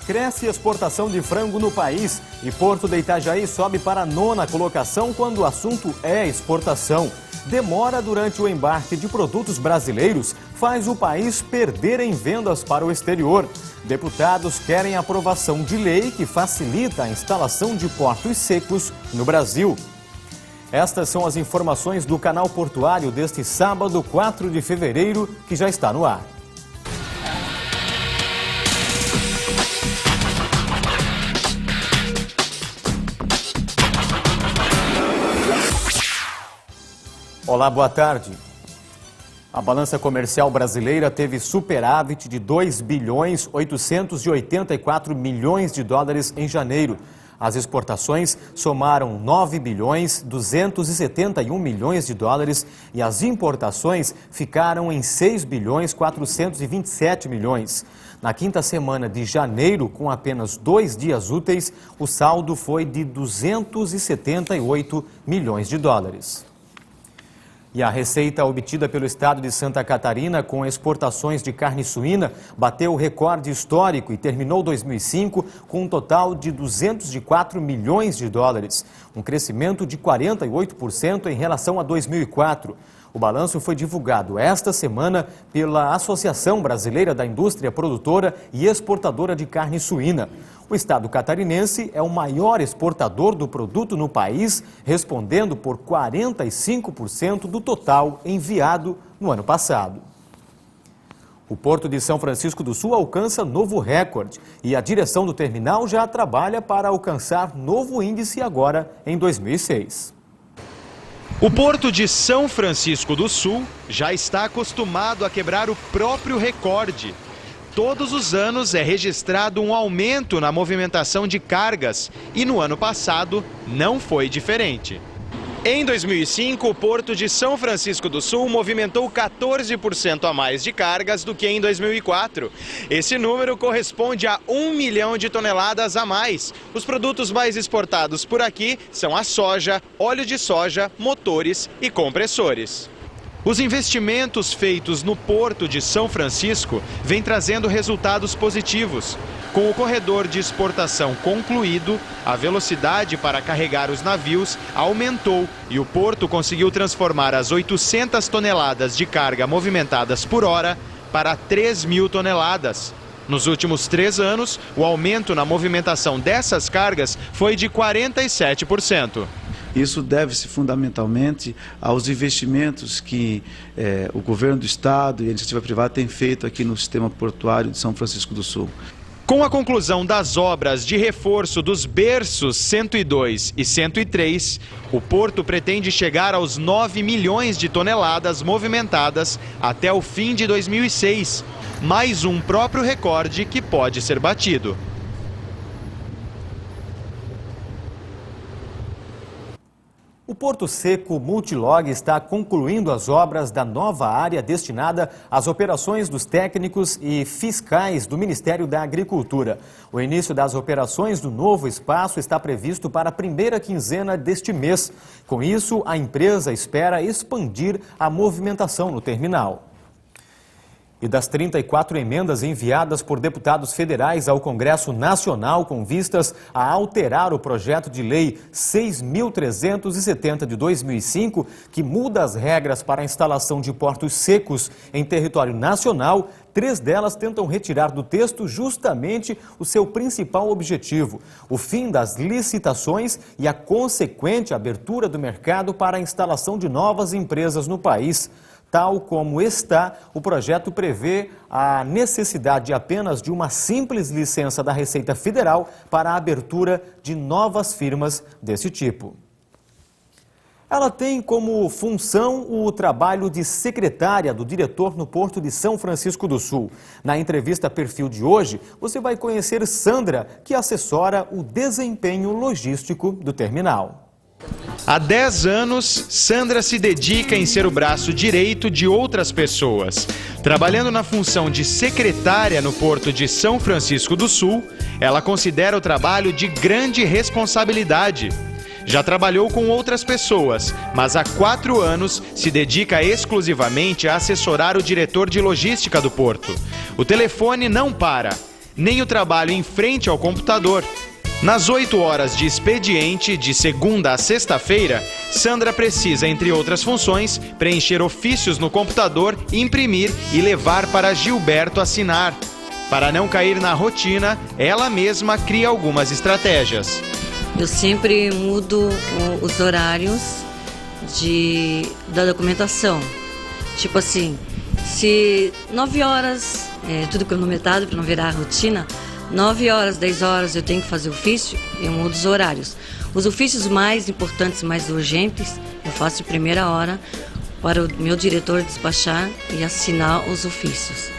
Cresce a exportação de frango no país e Porto de Itajaí sobe para a 9ª colocação quando o assunto é exportação. Demora durante o embarque de produtos brasileiros faz o país perder em vendas para o exterior. Deputados querem aprovação de lei que facilita a instalação de portos secos no Brasil. Estas são as informações do Canal Portuário deste sábado, 4 de fevereiro, que já está no ar. Olá, boa tarde. A balança comercial brasileira teve superávit de 2,884 bilhões de dólares em janeiro. As exportações somaram 9,271 bilhões de dólares e as importações ficaram em 6,427 bilhões. Na quinta semana de janeiro, com apenas 2 dias úteis, o saldo foi de 278 milhões de dólares. E a receita obtida pelo estado de Santa Catarina com exportações de carne suína bateu o recorde histórico e terminou 2005 com um total de 204 milhões de dólares, um crescimento de 48% em relação a 2004. O balanço foi divulgado esta semana pela Associação Brasileira da Indústria Produtora e Exportadora de Carne Suína. O estado catarinense é o maior exportador do produto no país, respondendo por 45% do total enviado no ano passado. O Porto de São Francisco do Sul alcança novo recorde e a direção do terminal já trabalha para alcançar novo índice agora em 2006. O Porto de São Francisco do Sul já está acostumado a quebrar o próprio recorde. Todos os anos é registrado um aumento na movimentação de cargas e no ano passado não foi diferente. Em 2005, o Porto de São Francisco do Sul movimentou 14% a mais de cargas do que em 2004. Esse número corresponde a 1 milhão de toneladas a mais. Os produtos mais exportados por aqui são a soja, óleo de soja, motores e compressores. Os investimentos feitos no Porto de São Francisco vêm trazendo resultados positivos. Com o corredor de exportação concluído, a velocidade para carregar os navios aumentou e o porto conseguiu transformar as 800 toneladas de carga movimentadas por hora para 3.000 toneladas. Nos últimos 3 anos, o aumento na movimentação dessas cargas foi de 47%. Isso deve-se fundamentalmente aos investimentos que o governo do estado e a iniciativa privada têm feito aqui no sistema portuário de São Francisco do Sul. Com a conclusão das obras de reforço dos berços 102 e 103, o porto pretende chegar aos 9 milhões de toneladas movimentadas até o fim de 2006, mais um próprio recorde que pode ser batido. O Porto Seco Multilog está concluindo as obras da nova área destinada às operações dos técnicos e fiscais do Ministério da Agricultura. O início das operações do novo espaço está previsto para a primeira quinzena deste mês. Com isso, a empresa espera expandir a movimentação no terminal. E das 34 emendas enviadas por deputados federais ao Congresso Nacional com vistas a alterar o projeto de lei 6.370 de 2005, que muda as regras para a instalação de portos secos em território nacional, 3 delas tentam retirar do texto justamente o seu principal objetivo, o fim das licitações e a consequente abertura do mercado para a instalação de novas empresas no país. Tal como está, o projeto prevê a necessidade apenas de uma simples licença da Receita Federal para a abertura de novas firmas desse tipo. Ela tem como função o trabalho de secretária do diretor no Porto de São Francisco do Sul. Na entrevista Perfil de hoje, você vai conhecer Sandra, que assessora o desempenho logístico do terminal. Há 10 anos, Sandra se dedica em ser o braço direito de outras pessoas. Trabalhando na função de secretária no Porto de São Francisco do Sul, ela considera o trabalho de grande responsabilidade. Já trabalhou com outras pessoas, mas há 4 anos se dedica exclusivamente a assessorar o diretor de logística do porto. O telefone não para. nem o trabalho em frente ao computador. Nas 8 horas de expediente, de segunda a sexta-feira, Sandra precisa, entre outras funções, preencher ofícios no computador, imprimir e levar para Gilberto assinar. Para não cair na rotina, ela mesma cria algumas estratégias. Eu sempre mudo os horários da documentação. Tipo assim, se 9 horas, tudo cronometrado para não virar rotina, 9 horas, 10 horas eu tenho que fazer ofício, eu mudo os horários. Os ofícios mais importantes, mais urgentes, eu faço de primeira hora para o meu diretor despachar e assinar os ofícios.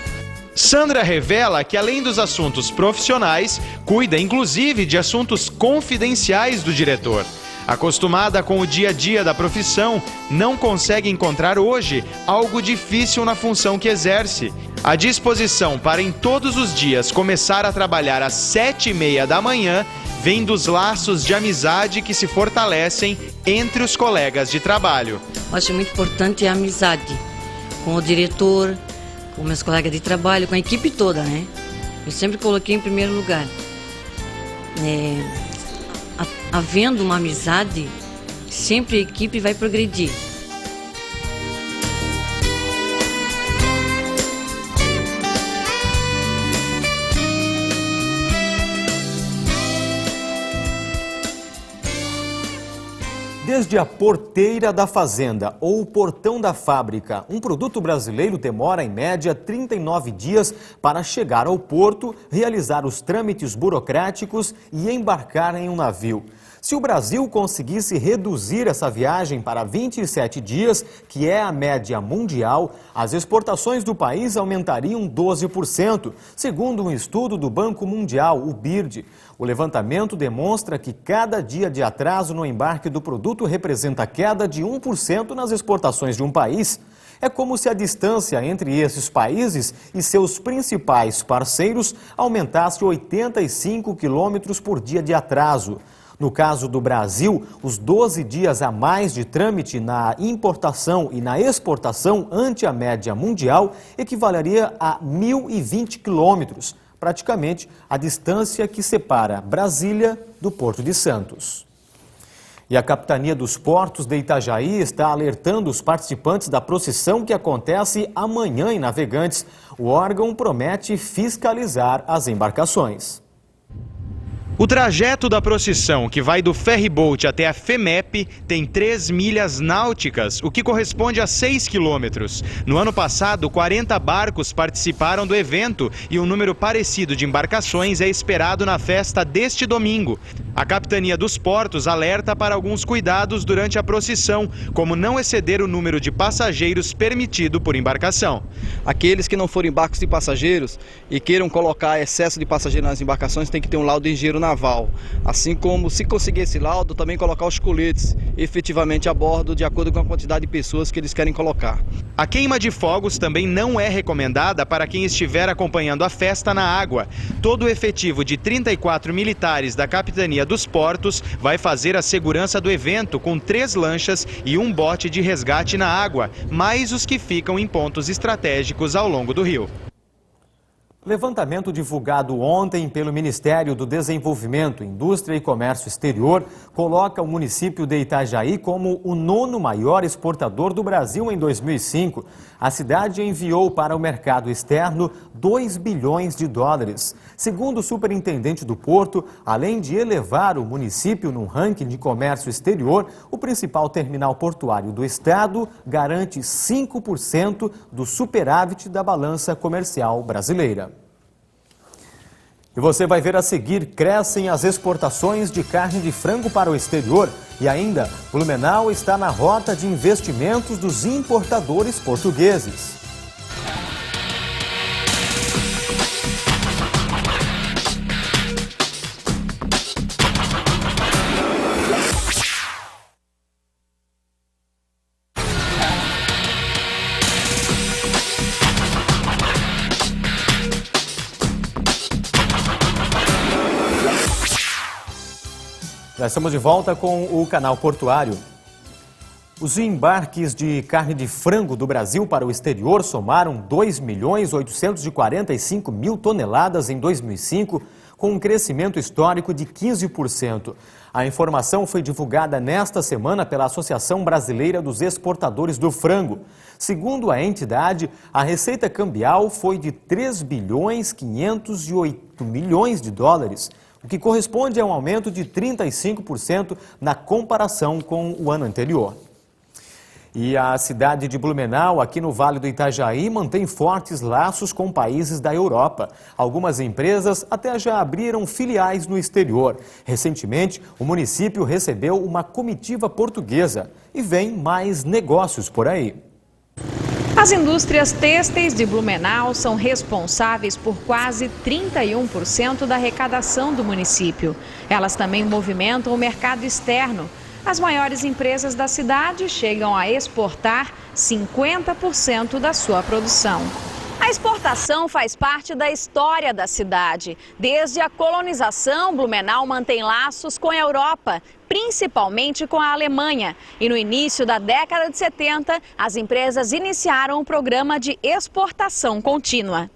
Sandra revela que, além dos assuntos profissionais, cuida inclusive de assuntos confidenciais do diretor. Acostumada com o dia a dia da profissão, não consegue encontrar hoje algo difícil na função que exerce. A disposição para em todos os dias começar a trabalhar às 7h30 da manhã vem dos laços de amizade que se fortalecem entre os colegas de trabalho. Eu acho muito importante a amizade com o diretor, com meus colegas de trabalho, com a equipe toda, né? Eu sempre coloquei em primeiro lugar. Havendo uma amizade, sempre a equipe vai progredir. Desde a porteira da fazenda ou o portão da fábrica, um produto brasileiro demora em média 39 dias para chegar ao porto, realizar os trâmites burocráticos e embarcar em um navio. Se o Brasil conseguisse reduzir essa viagem para 27 dias, que é a média mundial, as exportações do país aumentariam 12%, segundo um estudo do Banco Mundial, o BIRD. O levantamento demonstra que cada dia de atraso no embarque do produto representa queda de 1% nas exportações de um país. É como se a distância entre esses países e seus principais parceiros aumentasse 85 quilômetros por dia de atraso. No caso do Brasil, os 12 dias a mais de trâmite na importação e na exportação ante a média mundial equivaleria a 1.020 quilômetros, praticamente a distância que separa Brasília do Porto de Santos. E a Capitania dos Portos de Itajaí está alertando os participantes da procissão que acontece amanhã em Navegantes. O órgão promete fiscalizar as embarcações. O trajeto da procissão, que vai do ferryboat até a FEMEP, tem 3 milhas náuticas, o que corresponde a 6 quilômetros. No ano passado, 40 barcos participaram do evento e um número parecido de embarcações é esperado na festa deste domingo. A Capitania dos Portos alerta para alguns cuidados durante a procissão, como não exceder o número de passageiros permitido por embarcação. Aqueles que não forem barcos de passageiros e queiram colocar excesso de passageiros nas embarcações têm que ter um laudo de engenheiro naval. Assim como, se conseguir esse laudo, também colocar os coletes efetivamente a bordo de acordo com a quantidade de pessoas que eles querem colocar. A queima de fogos também não é recomendada para quem estiver acompanhando a festa na água. Todo o efetivo de 34 militares da Capitania dos Portos vai fazer a segurança do evento com 3 lanchas e um bote de resgate na água, mais os que ficam em pontos estratégicos ao longo do rio. Levantamento divulgado ontem pelo Ministério do Desenvolvimento, Indústria e Comércio Exterior coloca o município de Itajaí como o 9º maior exportador do Brasil em 2005. A cidade enviou para o mercado externo 2 bilhões de dólares. Segundo o superintendente do Porto, além de elevar o município no ranking de comércio exterior, o principal terminal portuário do estado garante 5% do superávit da balança comercial brasileira. E você vai ver a seguir, crescem as exportações de carne de frango para o exterior e ainda, Blumenau está na rota de investimentos dos importadores portugueses. Já estamos de volta com o canal Portuário. Os embarques de carne de frango do Brasil para o exterior somaram 2.845.000 toneladas em 2005, com um crescimento histórico de 15%. A informação foi divulgada nesta semana pela Associação Brasileira dos Exportadores do Frango. Segundo a entidade, a receita cambial foi de 3.508 bilhões de dólares, o que corresponde a um aumento de 35% na comparação com o ano anterior. E a cidade de Blumenau, aqui no Vale do Itajaí, mantém fortes laços com países da Europa. Algumas empresas até já abriram filiais no exterior. Recentemente, o município recebeu uma comitiva portuguesa e vem mais negócios por aí. As indústrias têxteis de Blumenau são responsáveis por quase 31% da arrecadação do município. Elas também movimentam o mercado externo. As maiores empresas da cidade chegam a exportar 50% da sua produção. A exportação faz parte da história da cidade. Desde a colonização, Blumenau mantém laços com a Europa, principalmente com a Alemanha. E no início da década de 70, as empresas iniciaram o programa de exportação contínua.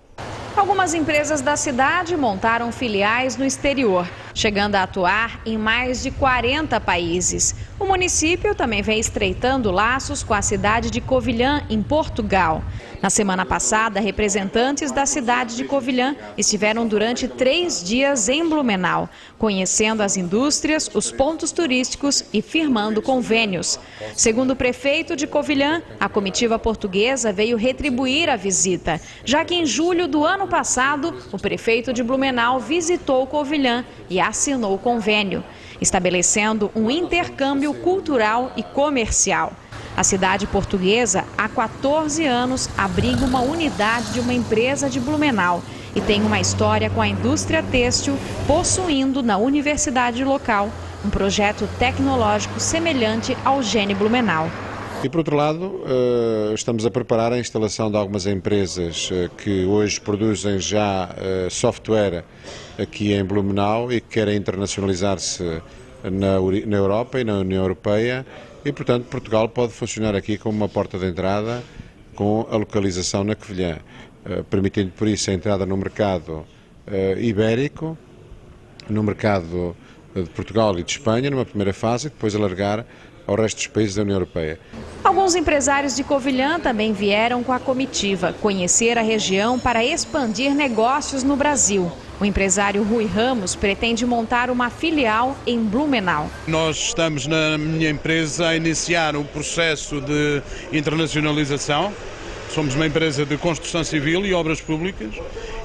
Algumas empresas da cidade montaram filiais no exterior, chegando a atuar em mais de 40 países. O município também vem estreitando laços com a cidade de Covilhã, em Portugal. Na semana passada, representantes da cidade de Covilhã estiveram durante 3 dias em Blumenau, conhecendo as indústrias, os pontos turísticos e firmando convênios. Segundo o prefeito de Covilhã, a comitiva portuguesa veio retribuir a visita, já que em julho do ano passado, o prefeito de Blumenau visitou Covilhã e assinou o convênio, estabelecendo um intercâmbio cultural e comercial. A cidade portuguesa, há 14 anos, abriga uma unidade de uma empresa de Blumenau e tem uma história com a indústria têxtil, possuindo na universidade local um projeto tecnológico semelhante ao Gene Blumenau. E, por outro lado, estamos a preparar a instalação de algumas empresas que hoje produzem já software aqui em Blumenau e que querem internacionalizar-se na Europa e na União Europeia. E, portanto, Portugal pode funcionar aqui como uma porta de entrada com a localização na Covilhã, permitindo, por isso, a entrada no mercado ibérico, no mercado de Portugal e de Espanha, numa primeira fase, e depois alargar ao resto dos países da União Europeia. Alguns empresários de Covilhã também vieram com a comitiva conhecer a região para expandir negócios no Brasil. O empresário Rui Ramos pretende montar uma filial em Blumenau. Nós estamos na minha empresa a iniciar um processo de internacionalização. Somos uma empresa de construção civil e obras públicas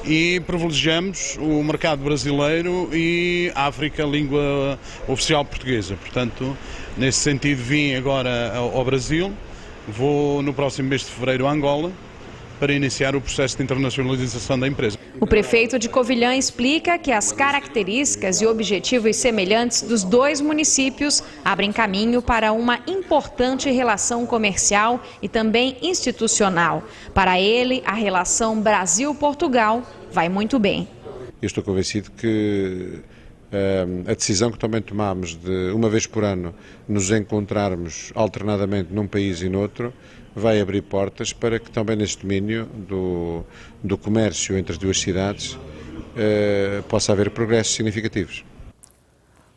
e privilegiamos o mercado brasileiro e a África, língua oficial portuguesa. Portanto, nesse sentido, vim agora ao Brasil, vou no próximo mês de fevereiro a Angola para iniciar o processo de internacionalização da empresa. O prefeito de Covilhã explica que as características e objetivos semelhantes dos dois municípios abrem caminho para uma importante relação comercial e também institucional. Para ele, a relação Brasil-Portugal vai muito bem. Eu estou convencido que a decisão que também tomámos de, uma vez por ano, nos encontrarmos alternadamente num país e noutro, vai abrir portas para que também neste domínio do comércio entre as duas cidades possa haver progressos significativos.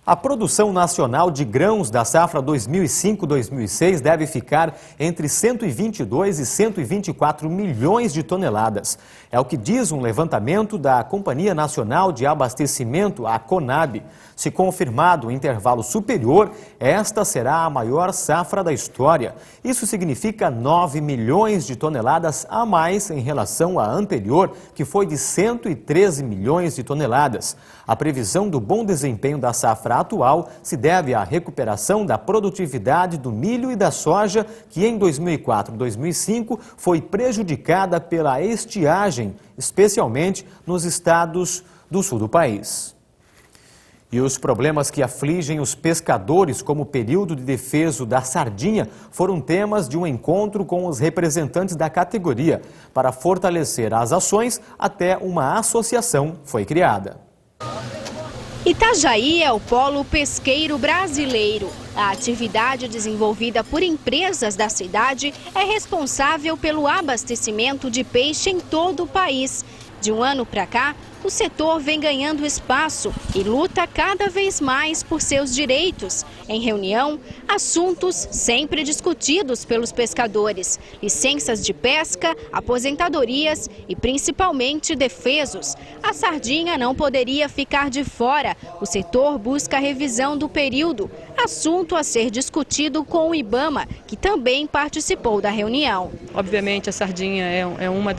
A produção nacional de grãos da safra 2005-2006 deve ficar entre 122 e 124 milhões de toneladas. É o que diz um levantamento da Companhia Nacional de Abastecimento, a CONAB. Se confirmado um intervalo superior, esta será a maior safra da história. Isso significa 9 milhões de toneladas a mais em relação à anterior, que foi de 113 milhões de toneladas. A previsão do bom desempenho da safra atual se deve à recuperação da produtividade do milho e da soja, que em 2004 e 2005 foi prejudicada pela estiagem, especialmente nos estados do sul do país. E os problemas que afligem os pescadores, como o período de defeso da sardinha, foram temas de um encontro com os representantes da categoria. Para fortalecer as ações, até uma associação foi criada. Itajaí é o polo pesqueiro brasileiro. A atividade desenvolvida por empresas da cidade é responsável pelo abastecimento de peixe em todo o país. De um ano para cá, o setor vem ganhando espaço e luta cada vez mais por seus direitos. Em reunião, assuntos sempre discutidos pelos pescadores: licenças de pesca, aposentadorias e principalmente defesos. A sardinha não poderia ficar de fora. O setor busca a revisão do período, assunto a ser discutido com o IBAMA, que também participou da reunião. Obviamente a sardinha é uma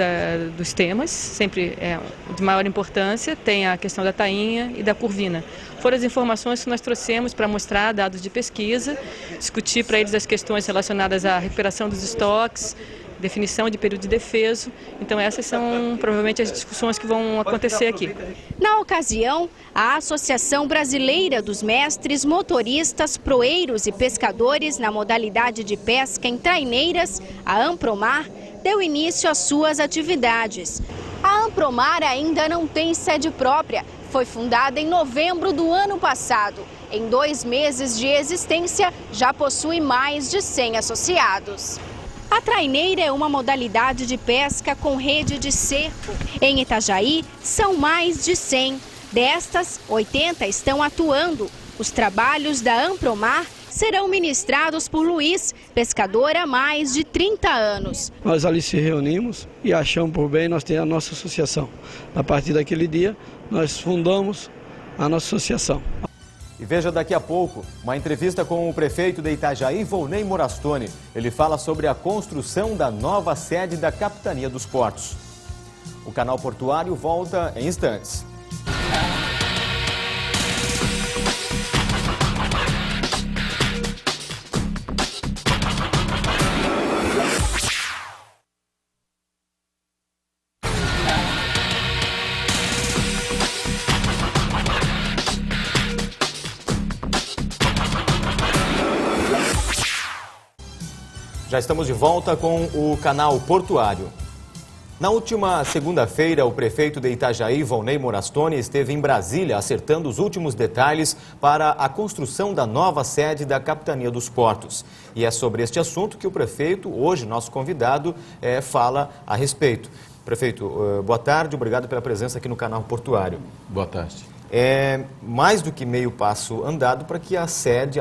dos temas, sempre é de maior importância, tem a questão da tainha e da curvina. Foram as informações que nós trouxemos para mostrar dados de pesquisa, discutir para eles as questões relacionadas à recuperação dos estoques, definição de período de defeso. Então essas são provavelmente as discussões que vão acontecer aqui. Na ocasião, a Associação Brasileira dos Mestres, Motoristas, Proeiros e Pescadores na modalidade de pesca em traineiras, a Ampromar, deu início às suas atividades. A Ampromar ainda não tem sede própria. Foi fundada em novembro do ano passado. Em 2 meses de existência, já possui mais de 100 associados. A traineira é uma modalidade de pesca com rede de cerco. Em Itajaí, são mais de 100. Destas, 80 estão atuando. Os trabalhos da Ampromar serão ministrados por Luiz, pescador há mais de 30 anos. Nós ali se reunimos e achamos por bem nós ter a nossa associação. A partir daquele dia, nós fundamos a nossa associação. E veja daqui a pouco uma entrevista com o prefeito de Itajaí, Volney Morastone. Ele fala sobre a construção da nova sede da Capitania dos Portos. O canal portuário volta em instantes. Já estamos de volta com o canal portuário. Na última segunda-feira, o prefeito de Itajaí, Volney Morastone, esteve em Brasília acertando os últimos detalhes para a construção da nova sede da Capitania dos Portos. E é sobre este assunto que o prefeito, hoje nosso convidado, fala a respeito. Prefeito, boa tarde, obrigado pela presença aqui no canal portuário. Boa tarde. É mais do que meio passo andado para que a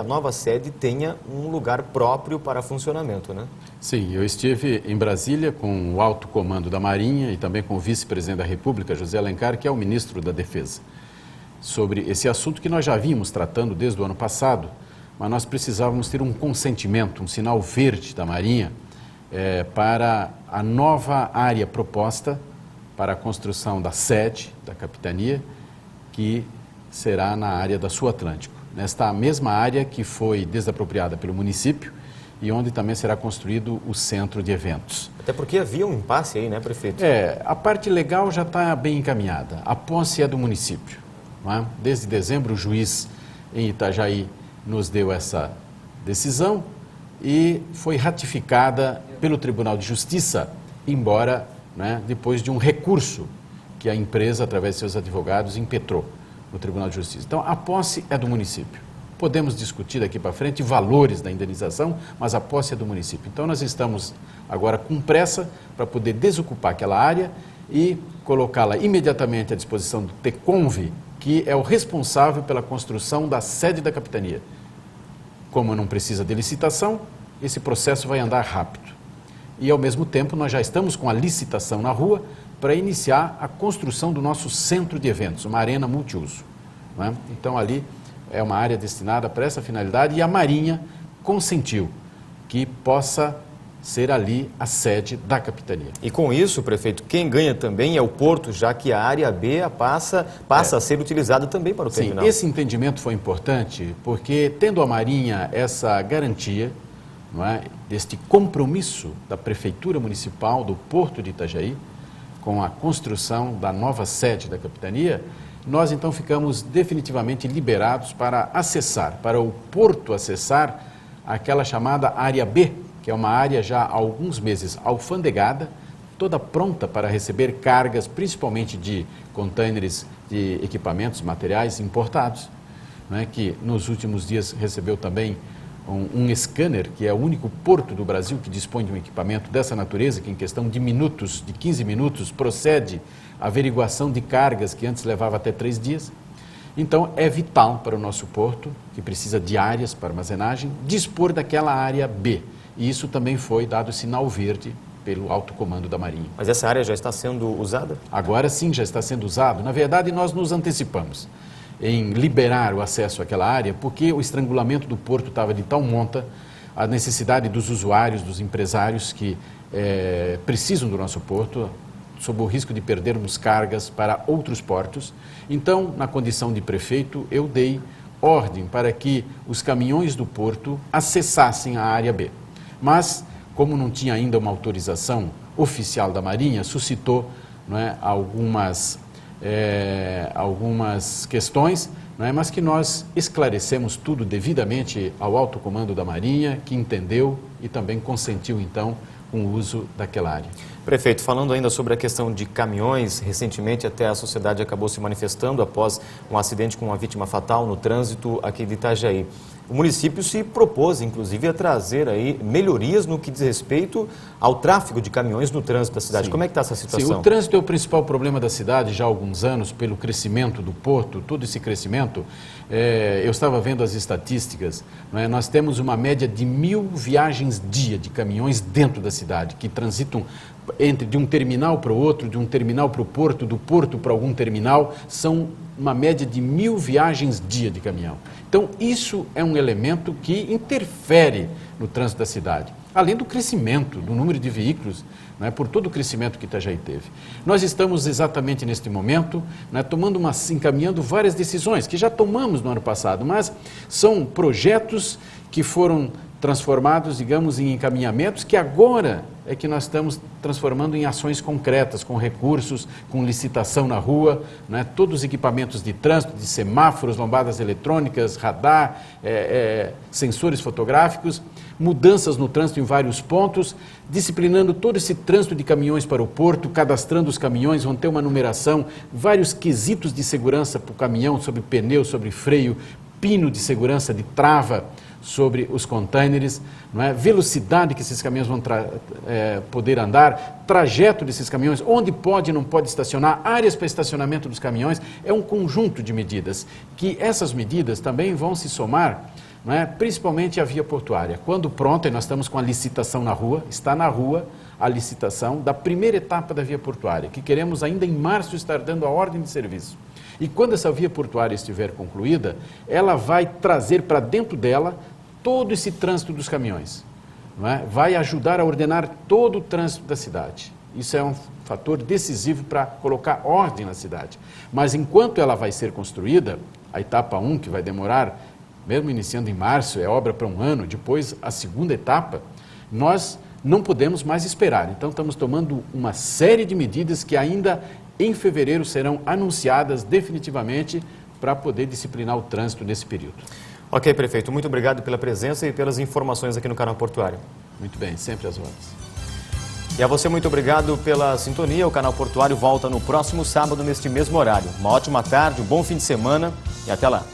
nova sede tenha um lugar próprio para funcionamento, né? Sim, eu estive em Brasília com o alto comando da Marinha e também com o vice-presidente da República, José Alencar, que é o ministro da Defesa, sobre esse assunto que nós já vínhamos tratando desde o ano passado, mas nós precisávamos ter um consentimento, um sinal verde da Marinha para a nova área proposta para a construção da sede da capitania, que será na área da Sul Atlântico, nesta mesma área que foi desapropriada pelo município e onde também será construído o centro de eventos. Até porque havia um impasse aí, né, prefeito? A parte legal já está bem encaminhada. A posse é do município, não é? Desde dezembro, o juiz em Itajaí nos deu essa decisão e foi ratificada pelo Tribunal de Justiça, embora, né, depois de um recurso que a empresa, através de seus advogados, impetrou no Tribunal de Justiça. Então, a posse é do município. Podemos discutir daqui para frente valores da indenização, mas a posse é do município. Então, nós estamos agora com pressa para poder desocupar aquela área e colocá-la imediatamente à disposição do TECONV, que é o responsável pela construção da sede da capitania. Como não precisa de licitação, esse processo vai andar rápido. E, ao mesmo tempo, nós já estamos com a licitação na rua para iniciar a construção do nosso centro de eventos, uma arena multiuso, não é? Então, ali é uma área destinada para essa finalidade e a Marinha consentiu que possa ser ali a sede da capitania. E com isso, prefeito, quem ganha também é o porto, já que a área B passa a ser utilizada também para o terminal. Sim, esse entendimento foi importante porque, tendo a Marinha essa garantia, não é, deste compromisso da Prefeitura Municipal do Porto de Itajaí, com a construção da nova sede da capitania, nós então ficamos definitivamente liberados para o porto acessar aquela chamada área B, que é uma área já há alguns meses alfandegada, toda pronta para receber cargas, principalmente de contêineres de equipamentos, materiais importados, né, que nos últimos dias recebeu também um scanner, que é o único porto do Brasil que dispõe de um equipamento dessa natureza, que em questão de minutos, de 15 minutos, procede a averiguação de cargas que antes levava até 3 dias. Então, é vital para o nosso porto, que precisa de áreas para armazenagem, dispor daquela área B. E isso também foi dado sinal verde pelo alto comando da Marinha. Mas essa área já está sendo usada? Agora sim, já está sendo usado. Na verdade, nós nos antecipamos em liberar o acesso àquela área, porque o estrangulamento do porto estava de tal monta, a necessidade dos usuários, dos empresários que precisam do nosso porto, sob o risco de perdermos cargas para outros portos. Então, na condição de prefeito, eu dei ordem para que os caminhões do porto acessassem a área B. Mas, como não tinha ainda uma autorização oficial da Marinha, suscitou, não é, algumas questões, não é, mas que nós esclarecemos tudo devidamente ao alto comando da Marinha, que entendeu e também consentiu, então, com o uso daquela área. Prefeito, falando ainda sobre a questão de caminhões, recentemente até a sociedade acabou se manifestando após um acidente com uma vítima fatal no trânsito aqui de Itajaí. O município se propôs, inclusive, a trazer aí melhorias no que diz respeito ao tráfego de caminhões no trânsito da cidade. Sim. Como é que está essa situação? Sim, o trânsito é o principal problema da cidade já há alguns anos, pelo crescimento do porto, todo esse crescimento. Eu estava vendo as estatísticas, não é? Nós temos uma média de 1000 viagens dia de caminhões dentro da cidade, que transitam de um terminal para o outro, de um terminal para o porto, do porto para algum terminal, são uma média de 1000 viagens dia de caminhão. Então, isso é um elemento que interfere no trânsito da cidade, além do crescimento do número de veículos, não é, por todo o crescimento que Itajaí teve. Nós estamos exatamente neste momento, não é, encaminhando várias decisões, que já tomamos no ano passado, mas são projetos que foram transformados, digamos, em encaminhamentos que agora é que nós estamos transformando em ações concretas, com recursos, com licitação na rua, né? Todos os equipamentos de trânsito, de semáforos, lombadas eletrônicas, radar, sensores fotográficos, mudanças no trânsito em vários pontos, disciplinando todo esse trânsito de caminhões para o porto, cadastrando os caminhões, vão ter uma numeração, vários quesitos de segurança para o caminhão, sobre pneu, sobre freio, pino de segurança de trava, sobre os contêineres, não é? Velocidade que esses caminhões vão poder andar, trajeto desses caminhões, onde pode e não pode estacionar, áreas para estacionamento dos caminhões, é um conjunto de medidas, que essas medidas também vão se somar, não é? Principalmente a via portuária. Quando pronta, e nós estamos com a licitação na rua, está na rua a licitação da primeira etapa da via portuária, que queremos ainda em março estar dando a ordem de serviço. E quando essa via portuária estiver concluída, ela vai trazer para dentro dela todo esse trânsito dos caminhões, não é? Vai ajudar a ordenar todo o trânsito da cidade. Isso é um fator decisivo para colocar ordem na cidade. Mas enquanto ela vai ser construída, a etapa 1, que vai demorar, mesmo iniciando em março, é obra para 1 ano, depois a segunda etapa, nós não podemos mais esperar. Então estamos tomando uma série de medidas que ainda em fevereiro serão anunciadas definitivamente para poder disciplinar o trânsito nesse período. Ok, prefeito. Muito obrigado pela presença e pelas informações aqui no Canal Portuário. Muito bem, sempre às ordens. E a você, muito obrigado pela sintonia. O Canal Portuário volta no próximo sábado, neste mesmo horário. Uma ótima tarde, um bom fim de semana e até lá.